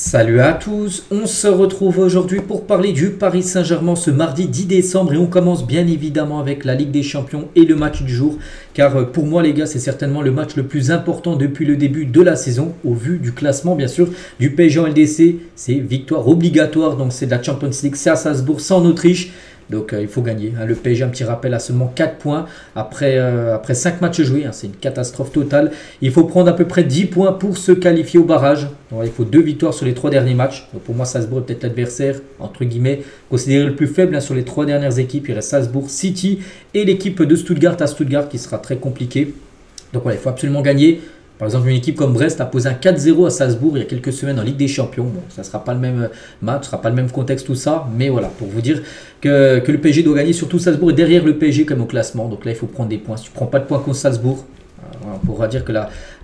Salut à tous, on se retrouve aujourd'hui pour parler du Paris Saint-Germain ce mardi 10 décembre et on commence bien évidemment avec la Ligue des Champions et le match du jour car pour moi les gars c'est certainement le match le plus important depuis le début de la saison au vu du classement bien sûr du PSG en LDC, c'est victoire obligatoire donc c'est de la Champions League, c'est à Salzbourg, c'est en Autriche. Donc il faut gagner. Le PSG, un petit rappel, a seulement 4 points après 5 matchs joués. C'est une catastrophe totale. Il faut prendre à peu près 10 points pour se qualifier au barrage. Donc, il faut 2 victoires sur les 3 derniers matchs. Donc, pour moi, Salzbourg est peut-être l'adversaire, entre guillemets, considéré le plus faible sur les 3 dernières équipes. Il reste Salzbourg, City et l'équipe de Stuttgart à Stuttgart qui sera très compliquée. Donc voilà, il faut absolument gagner. Par exemple, une équipe comme Brest a posé un 4-0 à Salzbourg il y a quelques semaines en Ligue des Champions. Bon, ça ne sera pas le même match, ce ne sera pas le même contexte, tout ça. Mais voilà, pour vous dire que le PSG doit gagner, surtout Salzbourg est derrière le PSG comme au classement. Donc là, il faut prendre des points. Si tu ne prends pas de points contre Salzbourg, on pourra dire que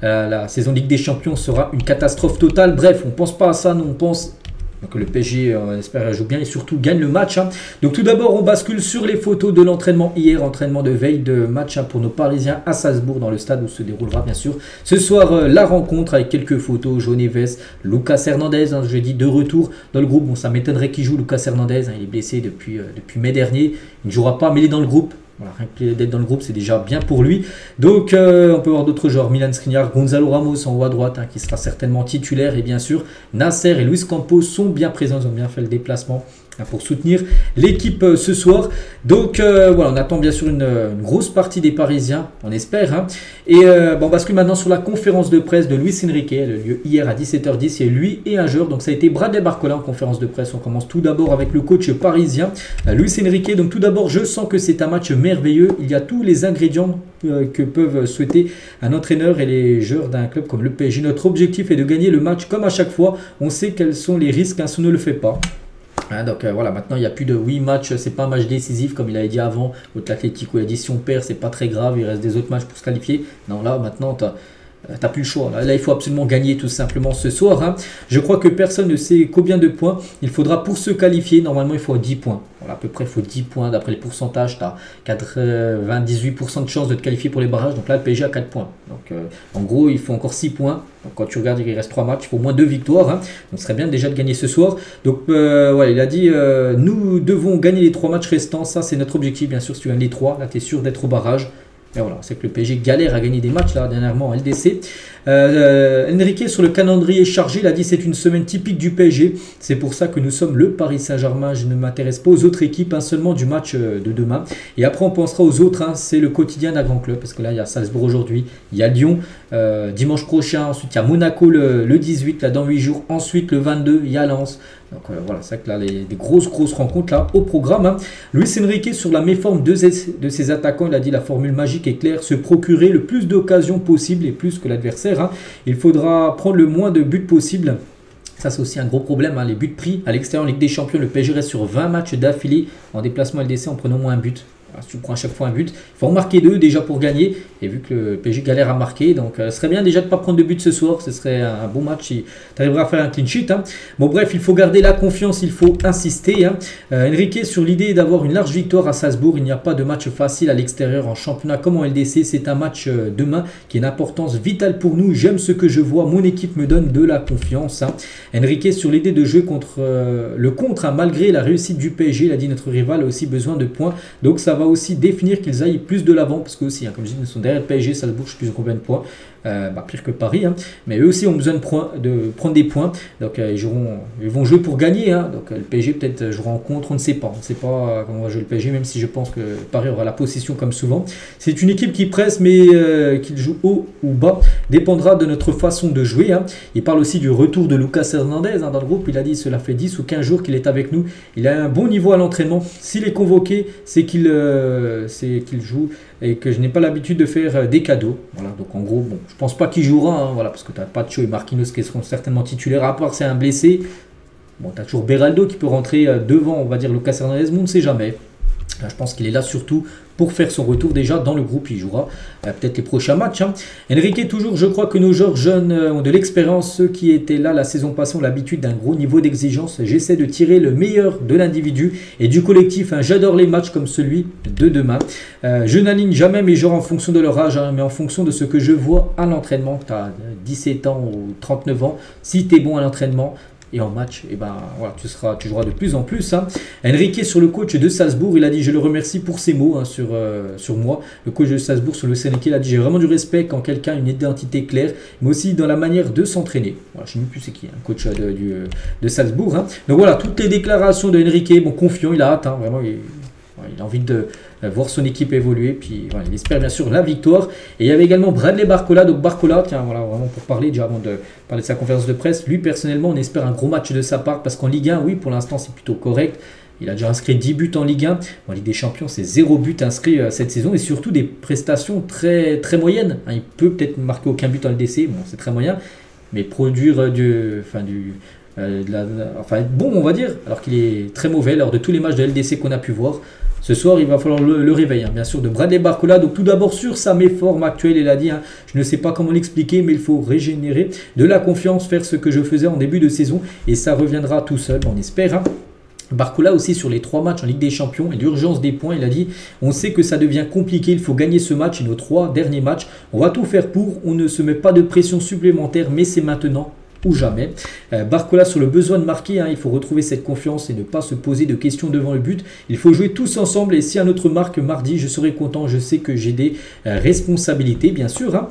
la saison Ligue des Champions sera une catastrophe totale. Bref, on ne pense pas à ça, nous on pense... Donc le PSG, on espère, joue bien et surtout gagne le match. Donc tout d'abord, on bascule sur les photos de l'entraînement hier, entraînement de veille de match pour nos Parisiens à Salzbourg, dans le stade où se déroulera bien sûr ce soir la rencontre avec quelques photos. João Neves, Lucas Hernandez, jeudi de retour dans le groupe. Bon, ça m'étonnerait qu'il joue Lucas Hernandez, il est blessé depuis mai dernier. Il ne jouera pas, mais il est dans le groupe. Voilà, rien que d'être dans le groupe, c'est déjà bien pour lui. Donc, on peut voir d'autres joueurs. Milan Skriniar, Gonzalo Ramos en haut à droite, qui sera certainement titulaire. Et bien sûr, Nasser et Luis Campos sont bien présents. Ils ont bien fait le déplacement pour soutenir l'équipe ce soir. Donc, voilà, on attend bien sûr une grosse partie des Parisiens, on espère. Et on bascule maintenant sur la conférence de presse de Luis Enrique. Elle a eu lieu hier à 17h10. Il y a lui et un joueur. Donc, ça a été Bradley Barcola en conférence de presse. On commence tout d'abord avec le coach parisien, Luis Enrique. Donc, tout d'abord, je sens que c'est un match merveilleux. Il y a tous les ingrédients que peuvent souhaiter un entraîneur et les joueurs d'un club comme le PSG. Notre objectif est de gagner le match comme à chaque fois. On sait quels sont les risques si on ne le fait pas. Donc voilà, maintenant il n'y a plus de oui match, c'est pas un match décisif comme il avait dit avant. Contre l'Atlético, il a dit si on perd, c'est pas très grave, il reste des autres matchs pour se qualifier. Non, là maintenant, t'as plus le choix. Là, il faut absolument gagner tout simplement ce soir. Je crois que personne ne sait combien de points il faudra pour se qualifier. Normalement, il faut 10 points. Voilà, à peu près, il faut 10 points. D'après les pourcentages, tu as 98% de chances de te qualifier pour les barrages. Donc là, le PSG a 4 points. Donc en gros, il faut encore 6 points. Donc quand tu regardes, il reste 3 matchs. Il faut au moins 2 victoires. Donc ce serait bien déjà de gagner ce soir. Donc voilà, il a dit nous devons gagner les 3 matchs restants. Ça, c'est notre objectif. Bien sûr, si tu gagnes les 3, là, tu es sûr d'être au barrage. Et voilà, c'est que le PSG galère à gagner des matchs là dernièrement en LDC. Enrique sur le calendrier chargé, il a dit c'est une semaine typique du PSG. C'est pour ça que nous sommes le Paris Saint-Germain. Je ne m'intéresse pas aux autres équipes, seulement du match de demain. Et après on pensera aux autres. C'est le quotidien d'un grand club parce que là il y a Salzbourg aujourd'hui, il y a Lyon dimanche prochain. Ensuite il y a Monaco le 18 là dans 8 jours. Ensuite le 22 il y a Lens. Donc voilà, c'est que là, des grosses rencontres là au programme. Luis Enrique sur la méforme de ses attaquants, il a dit la formule magique est claire, se procurer le plus d'occasions possible et plus que l'adversaire. Il faudra prendre le moins de buts possible. Ça, c'est aussi un gros problème. Les buts pris à l'extérieur en Ligue des Champions, le PSG reste sur 20 matchs d'affilée en déplacement LDC en prenant moins un but. Si tu prends à chaque fois un but, il faut en marquer 2 déjà pour gagner. Et vu que le PSG galère à marquer, donc ce serait bien déjà de ne pas prendre de but ce soir. Ce serait un bon match si tu arriveras à faire un clean sheet. Bon bref, il faut garder la confiance, il faut insister. Enrique sur l'idée d'avoir une large victoire à Salzbourg. Il n'y a pas de match facile à l'extérieur en championnat comme en LDC. C'est un match demain qui a une importance vitale pour nous. J'aime ce que je vois. Mon équipe me donne de la confiance. Enrique sur l'idée de jouer contre malgré la réussite du PSG. Il a dit notre rival a aussi besoin de points. Donc ça va aussi définir qu'ils aillent plus de l'avant parce que aussi, comme je dis, ils sont derrière le PSG, Salzbourg, je ne sais plus combien de points, pire que Paris, mais eux aussi ont besoin de prendre des points, donc ils vont jouer pour gagner, donc le PSG peut-être jouera en contre, on ne sait pas, comment va jouer le PSG, même si je pense que Paris aura la possession comme souvent. C'est une équipe qui presse, mais qu'il joue haut ou bas, dépendra de notre façon de jouer. Il parle aussi du retour de Lucas Hernandez dans le groupe, il a dit cela fait 10 ou 15 jours qu'il est avec nous, il a un bon niveau à l'entraînement, s'il est convoqué, c'est qu'il joue et que je n'ai pas l'habitude de faire des cadeaux. Voilà, donc en gros, bon, je pense pas qu'il jouera, voilà, parce que tu as Pacho et Marquinhos qui seront certainement titulaires, à part c'est un blessé. Bon, tu as toujours Beraldo qui peut rentrer devant, on va dire Lucas Hernandez, mais on ne sait jamais. Je pense qu'il est là surtout pour faire son retour déjà dans le groupe. Il jouera peut-être les prochains matchs. Enrique, toujours, je crois que nos joueurs jeunes ont de l'expérience. Ceux qui étaient là la saison passée ont l'habitude d'un gros niveau d'exigence. J'essaie de tirer le meilleur de l'individu et du collectif. J'adore les matchs comme celui de demain. Je n'aligne jamais mes joueurs en fonction de leur âge, mais en fonction de ce que je vois à l'entraînement. Tu as 17 ans ou 39 ans. Si tu es bon à l'entraînement, et en match, et ben voilà, tu joueras de plus en plus. Hein. Enrique sur le coach de Salzbourg, il a dit je le remercie pour ses mots hein, sur moi. Le coach de Salzbourg sur le Enrique, il a dit j'ai vraiment du respect quand quelqu'un a une identité claire, mais aussi dans la manière de s'entraîner. Voilà, je ne sais plus c'est qui, un coach de Salzbourg. Hein. Donc voilà, toutes les déclarations de Enrique, bon confiant, il a hâte, hein, vraiment il a envie de voir son équipe évoluer, puis voilà, il espère bien sûr la victoire. Et il y avait également Bradley Barcola, donc Barcola, tiens voilà, vraiment pour parler déjà avant de parler de sa conférence de presse, lui personnellement on espère un gros match de sa part, parce qu'en Ligue 1, oui pour l'instant c'est plutôt correct, il a déjà inscrit 10 buts en Ligue 1, en Ligue des Champions c'est 0 but inscrit cette saison, et surtout des prestations très, très moyennes, hein, il peut peut-être marquer aucun but en LDC, bon c'est très moyen, mais produire être bon on va dire, alors qu'il est très mauvais lors de tous les matchs de LDC qu'on a pu voir. Ce soir, il va falloir le réveil, hein, bien sûr, de Bradley Barcola. Donc tout d'abord sur sa méforme actuelle, il a dit, hein, je ne sais pas comment l'expliquer, mais il faut régénérer de la confiance, faire ce que je faisais en début de saison, et ça reviendra tout seul, on espère. Hein. Barcola aussi sur les 3 matchs en Ligue des Champions et l'urgence des points, il a dit on sait que ça devient compliqué, il faut gagner ce match et nos 3 derniers matchs, on va tout faire pour, on ne se met pas de pression supplémentaire, mais c'est maintenant ou jamais. Barcola sur le besoin de marquer, hein, il faut retrouver cette confiance et ne pas se poser de questions devant le but. Il faut jouer tous ensemble et si un autre marque mardi, je serai content, je sais que j'ai des responsabilités, bien sûr. Hein.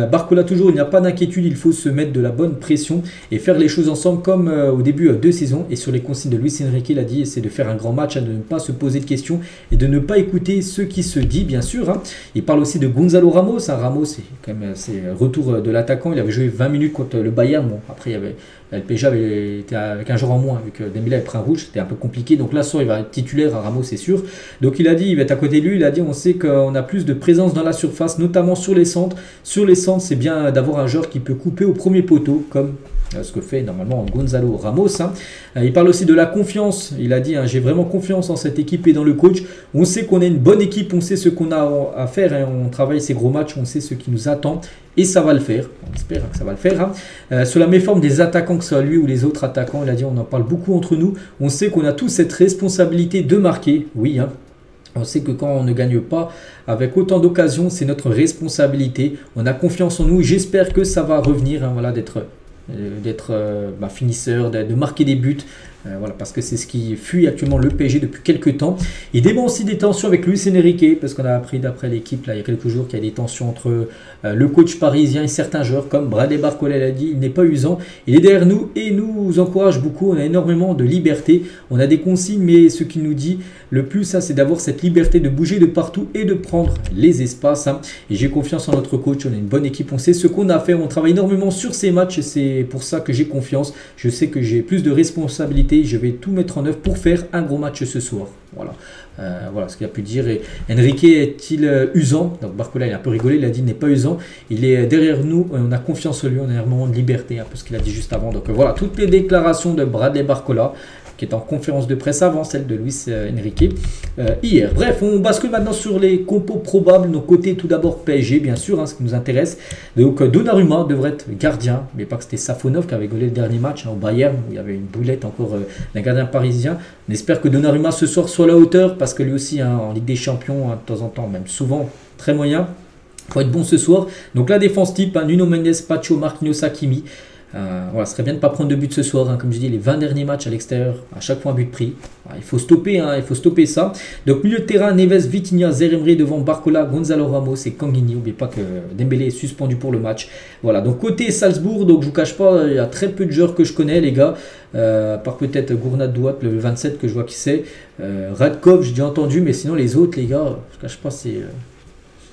Barcola toujours, il n'y a pas d'inquiétude, il faut se mettre de la bonne pression et faire les choses ensemble comme au début de saison. Et sur les consignes de Luis Enrique, il a dit, c'est de faire un grand match, hein, de ne pas se poser de questions et de ne pas écouter ce qui se dit, bien sûr. Hein. Il parle aussi de Gonzalo Ramos. Hein. Ramos, c'est quand même retour de l'attaquant, il avait joué 20 minutes contre le Bayern. Bon, après, le PSG avait été avec un joueur en moins, vu que Dembélé avait pris un rouge, c'était un peu compliqué. Donc là, il va être titulaire à Ramos, c'est sûr. Donc il a dit, il va être à côté de lui, il a dit, on sait qu'on a plus de présence dans la surface, notamment sur les centres. Sur les centres, c'est bien d'avoir un joueur qui peut couper au premier poteau, comme ce que fait normalement Gonzalo Ramos. Hein. Il parle aussi de la confiance. Il a dit, hein, j'ai vraiment confiance en cette équipe et dans le coach. On sait qu'on est une bonne équipe, on sait ce qu'on a à faire. Hein. On travaille ces gros matchs, on sait ce qui nous attend. Et ça va le faire. On espère que ça va le faire. Hein. Sur la méforme des attaquants, que ce soit lui ou les autres attaquants, il a dit, on en parle beaucoup entre nous. On sait qu'on a tous cette responsabilité de marquer. Oui, hein. On sait que quand on ne gagne pas avec autant d'occasions, c'est notre responsabilité. On a confiance en nous. J'espère que ça va revenir, hein, voilà, d'être finisseur, de marquer des buts. Voilà, parce que c'est ce qui fuit actuellement le PSG depuis quelques temps. Il débat aussi des tensions avec Luis Enrique, parce qu'on a appris d'après l'équipe il y a quelques jours qu'il y a des tensions entre le coach parisien et certains joueurs, comme Bradley Barcola l'a dit, il n'est pas usant, il est derrière nous et nous encourage beaucoup, on a énormément de liberté, on a des consignes, mais ce qu'il nous dit le plus, c'est d'avoir cette liberté de bouger de partout et de prendre les espaces. Hein. Et j'ai confiance en notre coach, on a une bonne équipe, on sait ce qu'on a fait, on travaille énormément sur ces matchs et c'est pour ça que j'ai confiance, je sais que j'ai plus de responsabilités. Je vais tout mettre en œuvre pour faire un gros match ce soir. Voilà, voilà ce qu'il a pu dire. Et Enrique est-il usant? Donc Barcola il a un peu rigolé, il a dit il n'est pas usant. Il est derrière nous, on a confiance en lui, on a un moment de liberté, un peu ce qu'il a dit juste avant. Donc voilà, toutes les déclarations de Bradley Barcola, qui est en conférence de presse avant celle de Luis Enrique hier. Bref, on bascule maintenant sur les compos probables. Nos côtés, tout d'abord PSG, bien sûr, hein, ce qui nous intéresse. Donc Donnarumma devrait être gardien, mais pas que c'était Safonov qui avait gaulé le dernier match, hein, au Bayern, où il y avait une boulette encore d'un gardien parisien. On espère que Donnarumma ce soir soit à la hauteur, parce que lui aussi, hein, en Ligue des Champions, hein, de temps en temps, même souvent, très moyen. Il faut être bon ce soir. Donc la défense type, hein, Nuno Mendes, Pacho, Marquinhos, Hakimi. Voilà, ce serait bien de ne pas prendre de but ce soir, hein. Comme je dis, les 20 derniers matchs à l'extérieur, à chaque fois un but pris. Voilà, il faut stopper, hein, il faut stopper ça. Donc milieu de terrain, Neves, Vitinha, Zeremri devant Barcola, Gonzalo Ramos et Kangini. N'oubliez pas que Dembélé est suspendu pour le match. Voilà, donc côté Salzbourg, donc je vous cache pas, il y a très peu de joueurs que je connais, les gars. À part peut-être Gournat Douat, le 27 que je vois qui c'est. Radkov, j'ai déjà entendu, mais sinon les autres, les gars, je vous cache pas, c'est...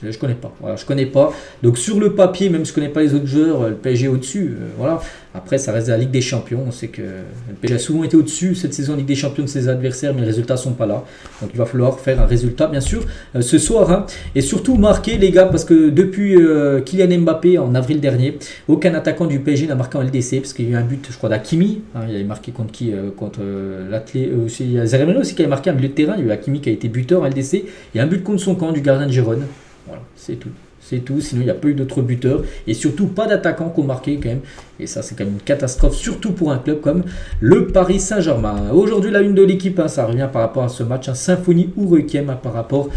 Je connais pas. Voilà, je connais pas. Donc sur le papier, même si je connais pas les autres joueurs, le PSG est au-dessus. Voilà. Après, ça reste la Ligue des Champions. On sait que le PSG a souvent été au-dessus cette saison en Ligue des Champions de ses adversaires, mais les résultats sont pas là. Donc il va falloir faire un résultat, bien sûr, ce soir. Hein. Et surtout marquer, les gars, parce que depuis Kylian Mbappé en avril dernier, aucun attaquant du PSG n'a marqué en LDC, parce qu'il y a eu un but, je crois, d'Hakimi. Hein, il avait marqué contre qui? Contre l'Athlé. Il y a Zeremel aussi qui avait marqué un milieu de terrain. Il y a eu Hakimi qui a été buteur en LDC. Et un but contre son camp du gardien de Gérone. Voilà, c'est tout. C'est tout, sinon il n'y a pas eu d'autres buteurs et surtout pas d'attaquants qui ont marqué quand même. Et ça c'est quand même une catastrophe, surtout pour un club comme le Paris Saint-Germain. Aujourd'hui la une de l'équipe, hein, ça revient par rapport à ce match, hein, symphonie ou requiem, hein, par rapport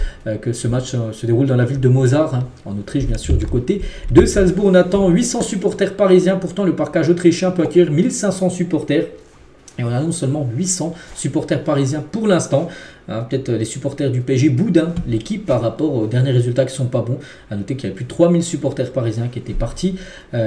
que ce match se déroule dans la ville de Mozart, hein, en Autriche bien sûr du côté de Salzbourg. On attend 800 supporters parisiens, pourtant le parquage autrichien peut accueillir 1500 supporters. Et on annonce seulement 800 supporters parisiens pour l'instant. Peut-être les supporters du PSG boudin l'équipe par rapport aux derniers résultats qui ne sont pas bons. À noter qu'il y avait plus de 3000 supporters parisiens qui étaient partis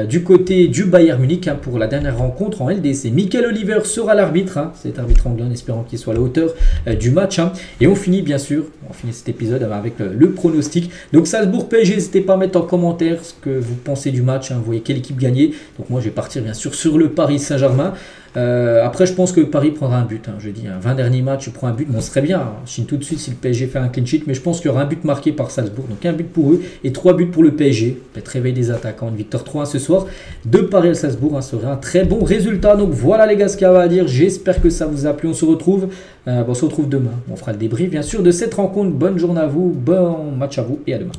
du côté du Bayern Munich pour la dernière rencontre en LDC. Michael Oliver sera l'arbitre, cet arbitre anglais, en espérant qu'il soit à la hauteur du match. Et on finit bien sûr, cet épisode avec le pronostic. Donc Salzbourg PSG, n'hésitez pas à mettre en commentaire ce que vous pensez du match. Vous voyez quelle équipe gagner. Donc moi je vais partir bien sûr sur le Paris Saint-Germain. Après je pense que Paris prendra un but. Je dis 20 derniers matchs, je prends un but. Bon, ce serait bien. Je signe tout de suite si le PSG fait un clean sheet. Mais je pense qu'il y aura un but marqué par Salzbourg. Donc un but pour eux et 3 buts pour le PSG. Peut-être réveil des attaquants. Une victoire 3-1 ce soir de Paris à Salzbourg. Serait un très bon résultat. Donc voilà les gars ce qu'il y a à dire. J'espère que ça vous a plu. On se retrouve demain. On fera le débrief bien sûr de cette rencontre. Bonne journée à vous. Bon match à vous et à demain.